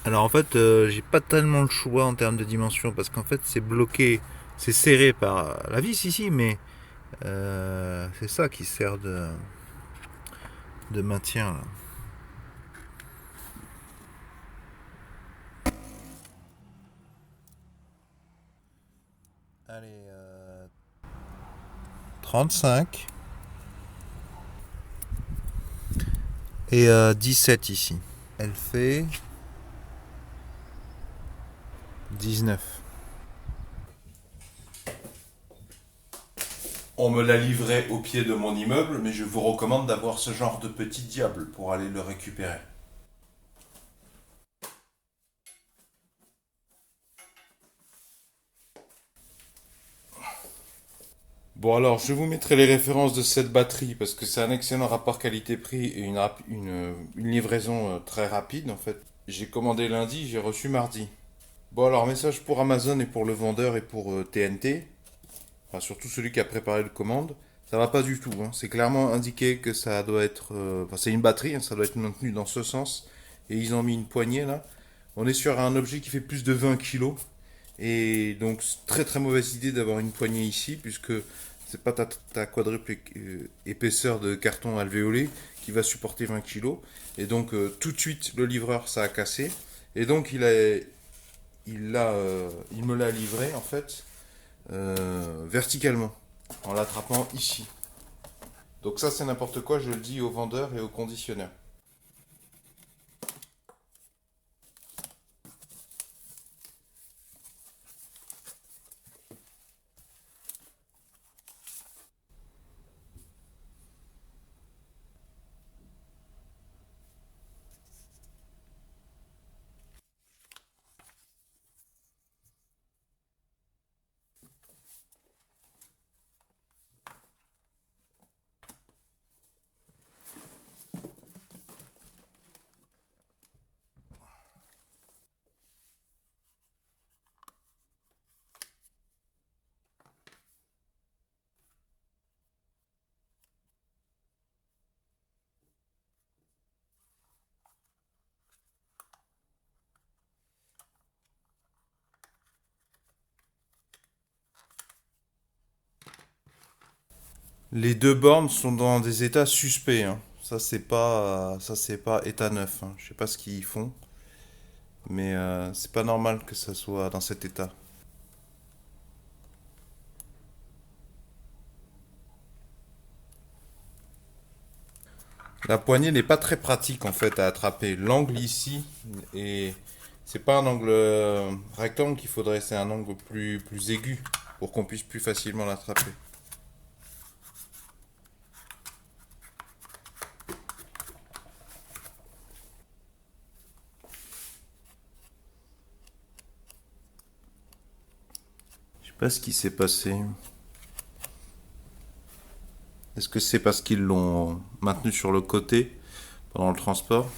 Alors en fait, j'ai pas tellement le choix en termes de dimension parce qu'en fait c'est bloqué, c'est serré par la vis ici, mais c'est ça qui sert de maintien là. Allez, 35 et 17 ici. Elle fait 19. On me l'a livré au pied de mon immeuble, mais je vous recommande d'avoir ce genre de petit diable pour aller le récupérer. Bon alors, je vous mettrai les références de cette batterie parce que c'est un excellent rapport qualité-prix et une livraison très rapide en fait. J'ai commandé lundi, j'ai reçu mardi. Bon alors, message pour Amazon et pour le vendeur et pour TNT, enfin surtout celui qui a préparé le commande. Ça va pas du tout, hein. C'est clairement indiqué que ça doit être... Enfin c'est une batterie, hein, ça doit être maintenu dans ce sens. Et ils ont mis une poignée là. On est sur un objet qui fait plus de 20 kilos. Et donc, très très mauvaise idée d'avoir une poignée ici, puisque c'est pas ta quadruple épaisseur de carton alvéolé qui va supporter 20 kilos. Et donc, tout de suite, le livreur, ça a cassé. Et donc, il me l'a livré, en fait, verticalement, en l'attrapant ici. Donc ça, c'est n'importe quoi, je le dis au vendeur et au conditionneur. Les deux bornes sont dans des états suspects, hein. Ça c'est pas état neuf, hein. Je sais pas ce qu'ils font, mais c'est pas normal que ça soit dans cet état. La poignée n'est pas très pratique en fait à attraper. L'angle ici et c'est pas un angle rectangle qu'il faudrait, c'est un angle plus aigu pour qu'on puisse plus facilement l'attraper. Je sais pas ce qui s'est passé. Est-ce que c'est parce qu'ils l'ont maintenu sur le côté pendant le transport?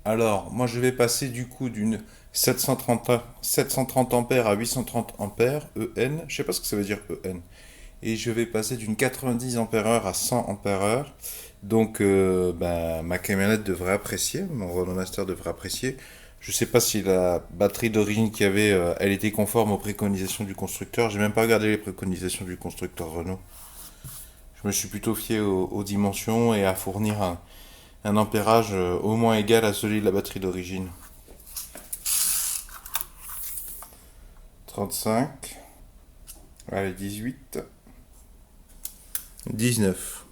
Alors, moi je vais passer du coup d'une 730 ampères à 830 ampères EN. Je sais pas ce que ça veut dire EN. Et je vais passer d'une 90 ampères heure à 100 ampères heure. Donc, ben, ma camionnette devrait apprécier, mon Renault Master devrait apprécier. Je sais pas si la batterie d'origine qu'il y avait, elle était conforme aux préconisations du constructeur. J'ai même pas regardé les préconisations du constructeur Renault. Je me suis plutôt fié aux dimensions et à fournir un ampérage au moins égal à celui de la batterie d'origine. 35. Allez, 18. 19.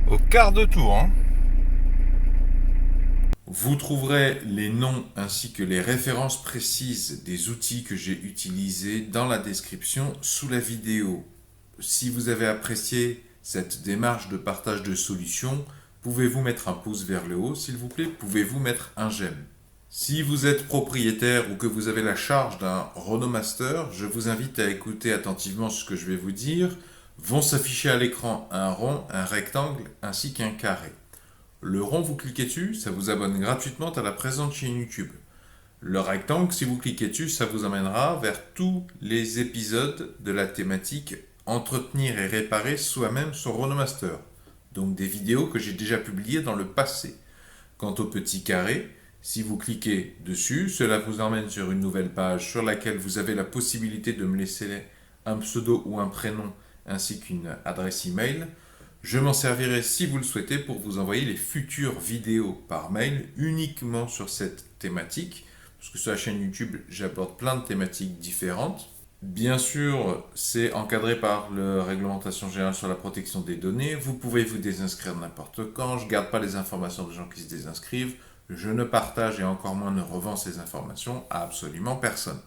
Au quart de tour, hein. Vous trouverez les noms ainsi que les références précises des outils que j'ai utilisés dans la description sous la vidéo. Si vous avez apprécié cette démarche de partage de solutions, pouvez-vous mettre un pouce vers le haut, s'il vous plaît? Pouvez-vous mettre un j'aime? Si vous êtes propriétaire ou que vous avez la charge d'un Ronomaster, je vous invite à écouter attentivement ce que je vais vous dire. Vont s'afficher à l'écran un rond, un rectangle ainsi qu'un carré. Le rond, vous cliquez dessus, ça vous abonne gratuitement à la présente chaîne YouTube. Le rectangle, si vous cliquez dessus, ça vous emmènera vers tous les épisodes de la thématique entretenir et réparer soi-même son Ronomaster. Donc des vidéos que j'ai déjà publiées dans le passé. Quant au petit carré, si vous cliquez dessus, cela vous emmène sur une nouvelle page sur laquelle vous avez la possibilité de me laisser un pseudo ou un prénom ainsi qu'une adresse email. Je m'en servirai si vous le souhaitez pour vous envoyer les futures vidéos par mail uniquement sur cette thématique, parce que sur la chaîne YouTube, j'aborde plein de thématiques différentes. Bien sûr, c'est encadré par la réglementation générale sur la protection des données. Vous pouvez vous désinscrire n'importe quand. Je ne garde pas les informations des gens qui se désinscrivent. Je ne partage et encore moins ne revends ces informations à absolument personne.